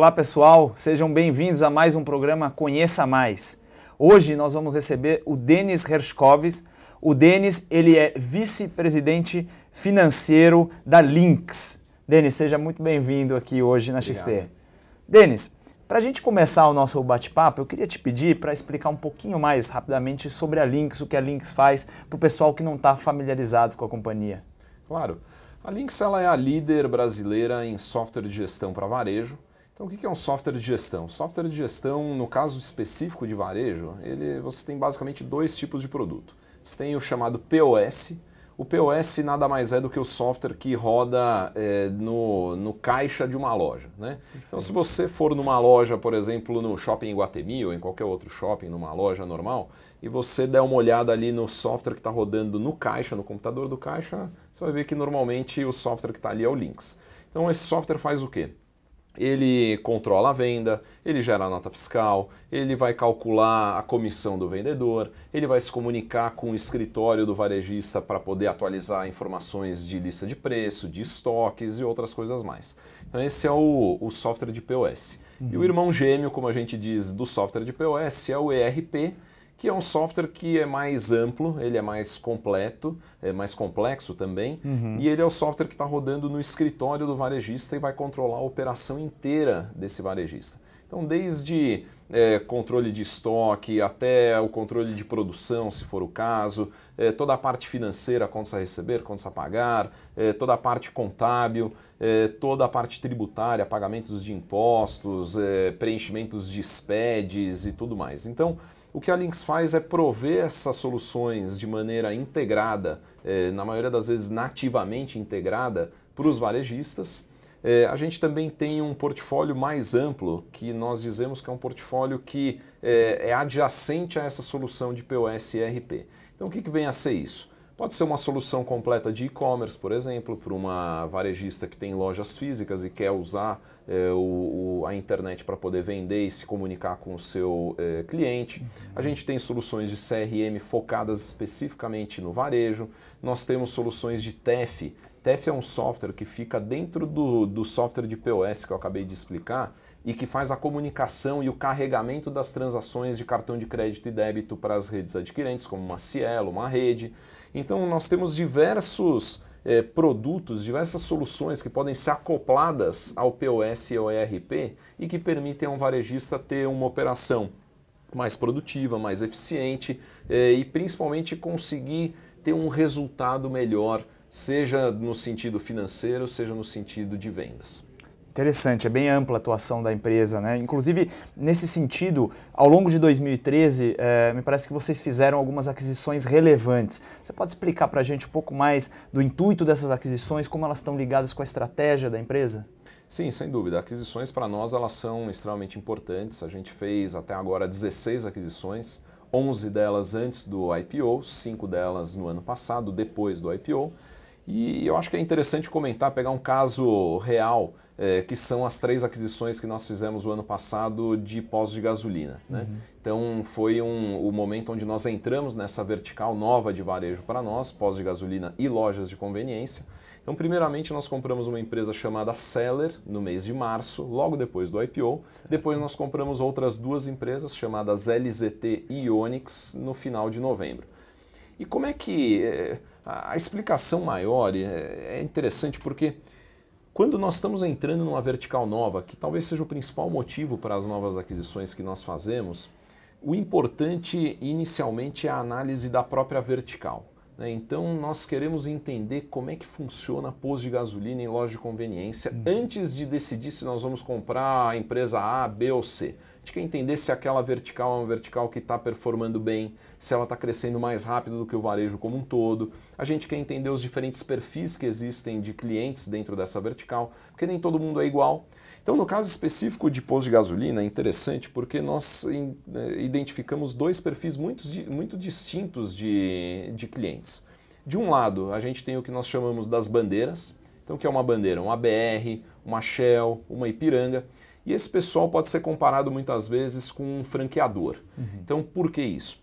Olá pessoal, sejam bem-vindos a mais um programa Conheça Mais. Hoje nós vamos receber o Denis Hershkovitz. O Denis, ele é vice-presidente financeiro da Linx. Denis, seja muito bem-vindo aqui hoje na XP. Denis, para a gente começar o nosso bate-papo, eu queria te pedir para explicar um pouquinho mais rapidamente sobre a Linx, o que a Linx faz para o pessoal que não está familiarizado com a companhia. Claro. A Linx ela é a líder brasileira em software de gestão para varejo. Então, o que é um software de gestão? Software de gestão, no caso específico de varejo, você tem basicamente dois tipos de produto. Você tem o chamado POS. O POS nada mais é do que o software que roda no caixa de uma loja, né? Então, se você for numa loja, por exemplo, no Shopping Iguatemi ou em qualquer outro shopping, numa loja normal, e você der uma olhada ali no software que está rodando no caixa, no computador do caixa, você vai ver que normalmente o software que está ali é o Linx. Então, esse software faz o quê? Ele controla a venda, ele gera a nota fiscal, ele vai calcular a comissão do vendedor, ele vai se comunicar com o escritório do varejista para poder atualizar informações de lista de preço, de estoques e outras coisas mais. Então esse é o software de POS. E o irmão gêmeo, como a gente diz, do software de POS é o ERP, que é um software que é mais amplo, ele é mais completo, é mais complexo também, e ele é o software que está rodando no escritório do varejista e vai controlar a operação inteira desse varejista. Então, desde controle de estoque até o controle de produção, se for o caso, toda a parte financeira, contas a receber, contas a pagar, toda a parte contábil, toda a parte tributária, pagamentos de impostos, preenchimentos de SPEDs e tudo mais. Então, o que a Linx faz é prover essas soluções de maneira integrada, na maioria das vezes nativamente integrada, para os varejistas. A gente também tem um portfólio mais amplo, que nós dizemos que é um portfólio que é adjacente a essa solução de POS e ERP. Então o que vem a ser isso? Pode ser uma solução completa de e-commerce, por exemplo, para uma varejista que tem lojas físicas e quer usar a internet para poder vender e se comunicar com o seu cliente. A gente tem soluções de CRM focadas especificamente no varejo. Nós temos soluções de TEF. TEF é um software que fica dentro do software de POS que eu acabei de explicar e que faz a comunicação e o carregamento das transações de cartão de crédito e débito para as redes adquirentes, como uma Cielo, uma rede. Então nós temos diversos produtos, diversas soluções que podem ser acopladas ao POS e ao ERP e que permitem a um varejista ter uma operação mais produtiva, mais eficiente e principalmente conseguir ter um resultado melhor, seja no sentido financeiro, seja no sentido de vendas. Interessante, é bem ampla a atuação da empresa, né? Inclusive, nesse sentido, ao longo de 2013, me parece que vocês fizeram algumas aquisições relevantes. Você pode explicar para a gente um pouco mais do intuito dessas aquisições, como elas estão ligadas com a estratégia da empresa? Sim, sem dúvida. Aquisições para nós elas são extremamente importantes. A gente fez até agora 16 aquisições, 11 delas antes do IPO, 5 delas no ano passado, depois do IPO. E eu acho que é interessante comentar, pegar um caso real, que são as 3 aquisições que nós fizemos o ano passado de postos de gasolina, né? Então foi o momento onde nós entramos nessa vertical nova de varejo para nós, postos de gasolina e lojas de conveniência. Então primeiramente nós compramos uma empresa chamada Seller no mês de março, logo depois do IPO. Depois nós compramos outras 2 empresas chamadas LZT e Ionix no final de novembro. E como é que... A explicação maior é interessante porque quando nós estamos entrando numa vertical nova, que talvez seja o principal motivo para as novas aquisições que nós fazemos, o importante inicialmente é a análise da própria vertical, né? Então nós queremos entender como é que funciona posto de gasolina em loja de conveniência antes de decidir se nós vamos comprar a empresa A, B ou C. A gente quer entender se aquela vertical é uma vertical que está performando bem, se ela está crescendo mais rápido do que o varejo como um todo. A gente quer entender os diferentes perfis que existem de clientes dentro dessa vertical, porque nem todo mundo é igual. Então, no caso específico de posto de gasolina, é interessante porque nós identificamos 2 perfis muito distintos de clientes. De um lado, a gente tem o que nós chamamos das bandeiras. Então, o que é uma bandeira? Uma BR, uma Shell, uma Ipiranga. E esse pessoal pode ser comparado muitas vezes com um franqueador. Então, por que isso?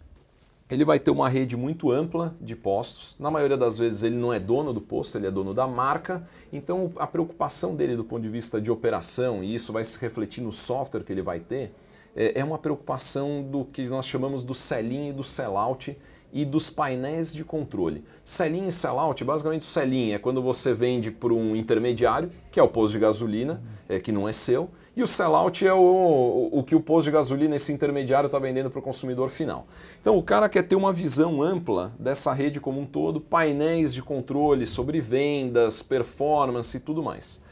ele vai ter uma rede muito ampla de postos. Na maioria das vezes ele não é dono do posto, ele é dono da marca. Então a preocupação dele do ponto de vista de operação, e isso vai se refletir no software que ele vai ter, é uma preocupação do que nós chamamos do sell-in e do sell-out e dos painéis de controle. Sell-in e sell-out, basicamente o sell-in é quando você vende para um intermediário, que é o posto de gasolina, que não é seu, e o sell-out é o que o posto de gasolina, esse intermediário, está vendendo para o consumidor final. Então o cara quer ter uma visão ampla dessa rede como um todo, painéis de controle sobre vendas, performance e tudo mais.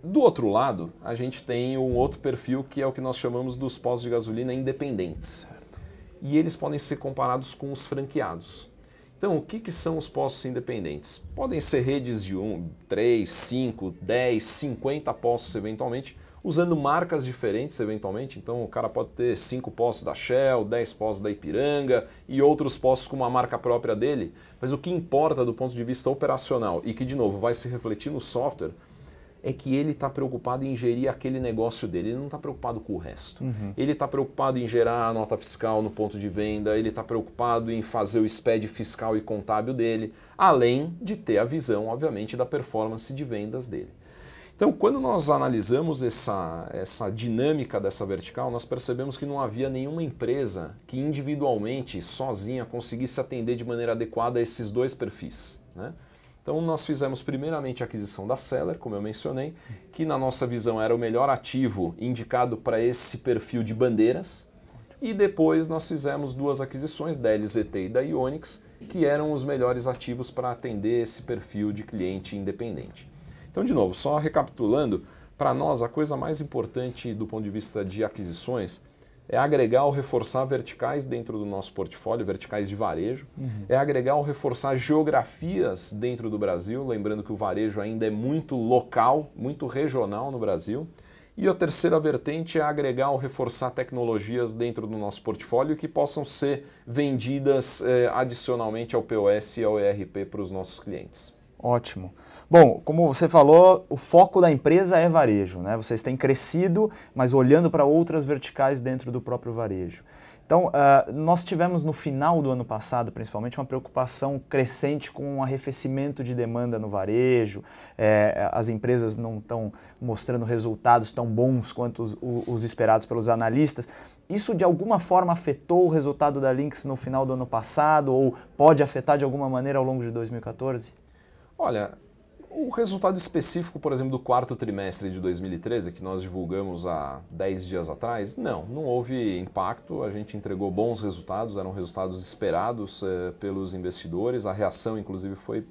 Do outro lado, a gente tem um outro perfil que é o que nós chamamos dos postos de gasolina independentes. Certo. E eles podem ser comparados com os franqueados. Então, o que são os postos independentes? Podem ser redes de 1, 3, 5, 10, 50 postos eventualmente, usando marcas diferentes eventualmente. Então o cara pode ter 5 postos da Shell, 10 postos da Ipiranga e outros postos com uma marca própria dele. Mas o que importa do ponto de vista operacional e que, de novo, vai se refletir no software, é que ele está preocupado em gerir aquele negócio dele, ele não está preocupado com o resto. Ele está preocupado em gerar a nota fiscal no ponto de venda, ele está preocupado em fazer o SPED fiscal e contábil dele, além de ter a visão, obviamente, da performance de vendas dele. Então, quando nós analisamos essa dinâmica dessa vertical, nós percebemos que não havia nenhuma empresa que individualmente, sozinha, conseguisse atender de maneira adequada a esses dois perfis, né? Então nós fizemos primeiramente a aquisição da Seller, como eu mencionei, que na nossa visão era o melhor ativo indicado para esse perfil de bandeiras. E depois nós fizemos 2 aquisições, da LZT e da Ionix, que eram os melhores ativos para atender esse perfil de cliente independente. Então, de novo, só recapitulando, para nós a coisa mais importante do ponto de vista de aquisições é agregar ou reforçar verticais dentro do nosso portfólio, verticais de varejo. É agregar ou reforçar geografias dentro do Brasil, lembrando que o varejo ainda é muito local, muito regional no Brasil. E a terceira vertente é agregar ou reforçar tecnologias dentro do nosso portfólio que possam ser vendidas adicionalmente ao POS e ao ERP para os nossos clientes. Ótimo. Bom, como você falou, o foco da empresa é varejo, né? Vocês têm crescido, mas olhando para outras verticais dentro do próprio varejo. Então, nós tivemos no final do ano passado, principalmente, uma preocupação crescente com o arrefecimento de demanda no varejo. As empresas não estão mostrando resultados tão bons quanto os esperados pelos analistas. Isso, de alguma forma, afetou o resultado da Linx no final do ano passado ou pode afetar de alguma maneira ao longo de 2014? Olha, o resultado específico, por exemplo, do 4º trimestre de 2013, que nós divulgamos há 10 dias atrás, não houve impacto, a gente entregou bons resultados, eram resultados esperados pelos investidores, a reação inclusive foi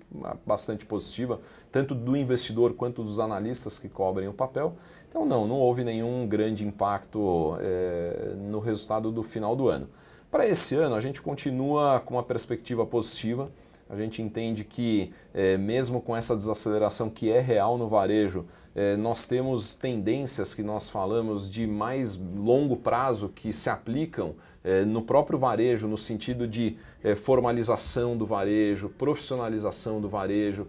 bastante positiva, tanto do investidor quanto dos analistas que cobrem o papel. Então não houve nenhum grande impacto no resultado do final do ano. Para esse ano a gente continua com uma perspectiva positiva. A gente entende que, mesmo com essa desaceleração que é real no varejo, nós temos tendências que nós falamos de mais longo prazo que se aplicam no próprio varejo, no sentido de formalização do varejo, profissionalização do varejo,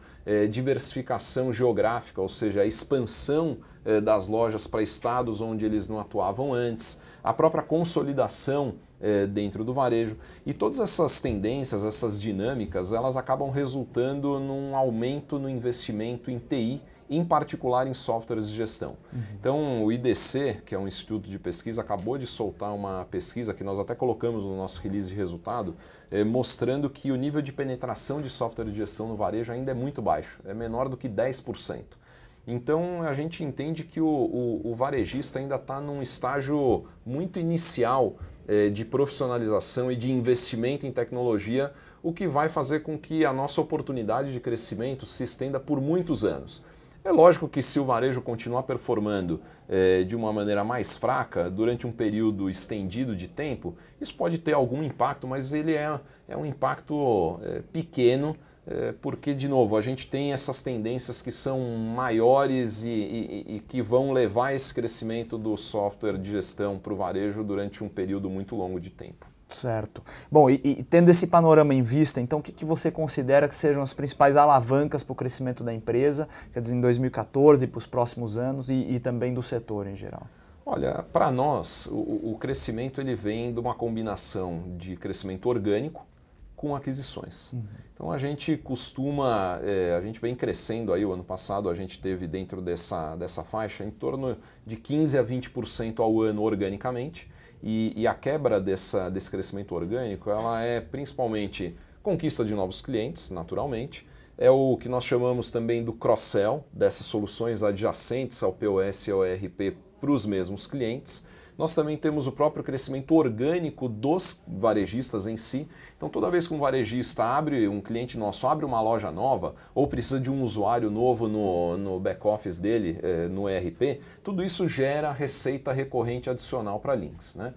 diversificação geográfica, ou seja, a expansão das lojas para estados onde eles não atuavam antes, a própria consolidação dentro do varejo. E todas essas tendências, essas dinâmicas, elas acabam resultando num aumento no investimento em TI, em particular em softwares de gestão. Então o IDC, que é um instituto de pesquisa, acabou de soltar uma pesquisa que nós até colocamos no nosso release de resultado, mostrando que o nível de penetração de software de gestão no varejo ainda é muito baixo, é menor do que 10%. Então a gente entende que o varejista ainda está num estágio muito inicial de profissionalização e de investimento em tecnologia, o que vai fazer com que a nossa oportunidade de crescimento se estenda por muitos anos. É lógico que se o varejo continuar performando de uma maneira mais fraca durante um período estendido de tempo, isso pode ter algum impacto, mas ele é um impacto pequeno, porque, de novo, a gente tem essas tendências que são maiores e que vão levar esse crescimento do software de gestão para o varejo durante um período muito longo de tempo. Certo. Bom, e tendo esse panorama em vista, então o que você considera que sejam as principais alavancas para o crescimento da empresa, quer dizer, em 2014, para os próximos anos e também do setor em geral? Olha, para nós, o crescimento ele vem de uma combinação de crescimento orgânico com aquisições. Então a gente costuma, a gente vem crescendo aí, o ano passado a gente teve dentro dessa faixa em torno de 15% a 20% ao ano organicamente, e a quebra desse crescimento orgânico, ela é principalmente conquista de novos clientes, naturalmente, é o que nós chamamos também do cross-sell, dessas soluções adjacentes ao POS e ao ERP para os mesmos clientes. Nós também temos o próprio crescimento orgânico dos varejistas em si. Então toda vez que um varejista um cliente nosso abre uma loja nova ou precisa de um usuário novo no back-office dele, no ERP, tudo isso gera receita recorrente adicional para a Linx, né?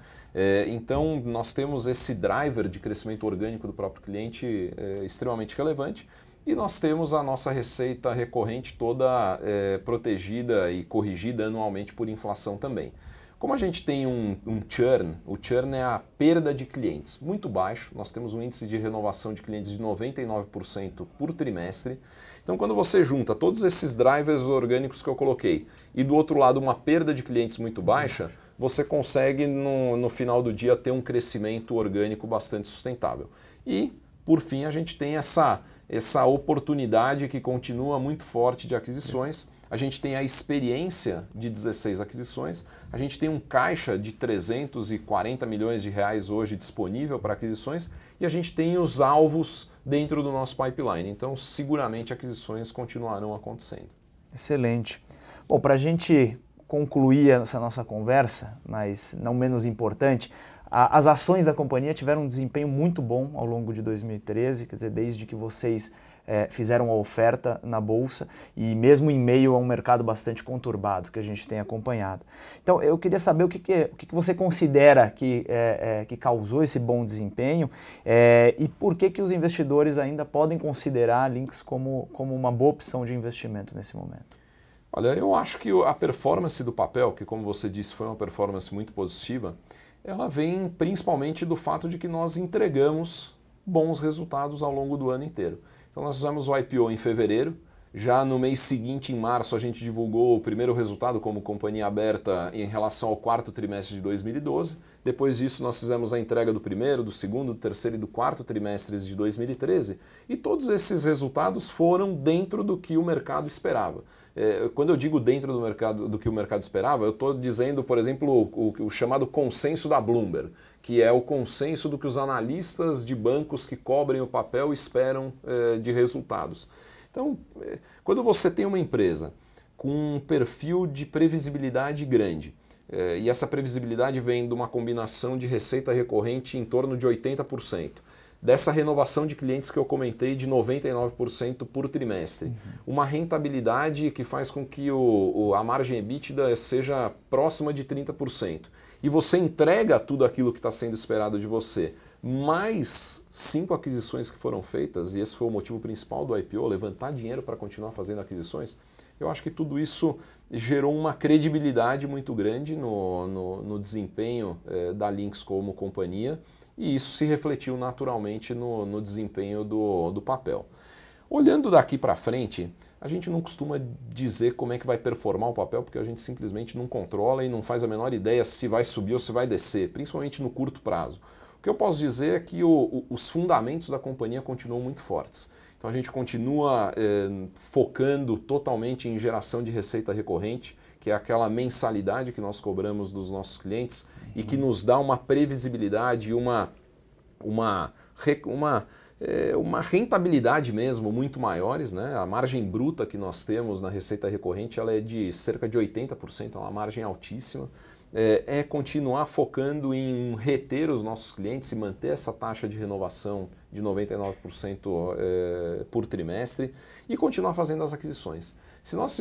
Então nós temos esse driver de crescimento orgânico do próprio cliente extremamente relevante. E nós temos a nossa receita recorrente toda protegida e corrigida anualmente por inflação também. Como a gente tem um churn, o churn é a perda de clientes muito baixo, nós temos um índice de renovação de clientes de 99% por trimestre. Então quando você junta todos esses drivers orgânicos que eu coloquei e do outro lado uma perda de clientes muito baixa, você consegue no final do dia ter um crescimento orgânico bastante sustentável. E por fim a gente tem essa oportunidade que continua muito forte de aquisições. A gente tem a experiência de 16 aquisições, a gente tem um caixa de 340 milhões de reais hoje disponível para aquisições e a gente tem os alvos dentro do nosso pipeline. Então, seguramente, aquisições continuarão acontecendo. Excelente. Bom, para a gente concluir essa nossa conversa, mas não menos importante, as ações da companhia tiveram um desempenho muito bom ao longo de 2013, quer dizer, desde que vocês fizeram a oferta na Bolsa e mesmo em meio a um mercado bastante conturbado que a gente tem acompanhado. Então, eu queria saber o que você considera que causou esse bom desempenho e por que os investidores ainda podem considerar a Linx como uma boa opção de investimento nesse momento. Olha, eu acho que a performance do papel, que como você disse foi uma performance muito positiva, ela vem principalmente do fato de que nós entregamos bons resultados ao longo do ano inteiro. Então nós fizemos o IPO em fevereiro, já no mês seguinte, em março, a gente divulgou o primeiro resultado como companhia aberta em relação ao quarto trimestre de 2012. Depois disso nós fizemos a entrega do primeiro, do segundo, do terceiro e do quarto trimestres de 2013 e todos esses resultados foram dentro do que o mercado esperava. Quando eu digo dentro do que o mercado esperava, eu estou dizendo, por exemplo, o chamado consenso da Bloomberg, que é o consenso do que os analistas de bancos que cobrem o papel esperam de resultados. Então, quando você tem uma empresa com um perfil de previsibilidade grande, e essa previsibilidade vem de uma combinação de receita recorrente em torno de 80%, dessa renovação de clientes que eu comentei de 99% por trimestre. Uma rentabilidade que faz com que a margem EBITDA seja próxima de 30%. E você entrega tudo aquilo que está sendo esperado de você, mais 5 aquisições que foram feitas, e esse foi o motivo principal do IPO, levantar dinheiro para continuar fazendo aquisições, eu acho que tudo isso gerou uma credibilidade muito grande no desempenho da Linx como companhia, e isso se refletiu naturalmente no desempenho do papel. Olhando daqui para frente, a gente não costuma dizer como é que vai performar o papel, porque a gente simplesmente não controla e não faz a menor ideia se vai subir ou se vai descer, principalmente no curto prazo. O que eu posso dizer é que os fundamentos da companhia continuam muito fortes. Então a gente continua focando totalmente em geração de receita recorrente, que é aquela mensalidade que nós cobramos dos nossos clientes e que nos dá uma previsibilidade e uma rentabilidade mesmo muito maiores, né? A margem bruta que nós temos na receita recorrente ela é de cerca de 80%, é uma margem altíssima. É continuar focando em reter os nossos clientes e manter essa taxa de renovação de 99% por trimestre e continuar fazendo as aquisições. Se nós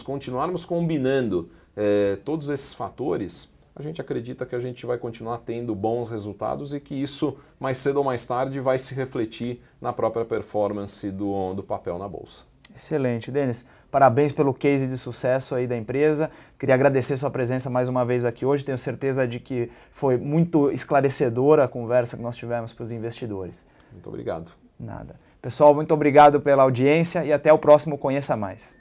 continuarmos combinando todos esses fatores, a gente acredita que a gente vai continuar tendo bons resultados e que isso, mais cedo ou mais tarde, vai se refletir na própria performance do papel na Bolsa. Excelente, Denis. Parabéns pelo case de sucesso aí da empresa. Queria agradecer sua presença mais uma vez aqui hoje. Tenho certeza de que foi muito esclarecedora a conversa que nós tivemos para os investidores. Muito obrigado. Nada. Pessoal, muito obrigado pela audiência e até o próximo Conheça Mais.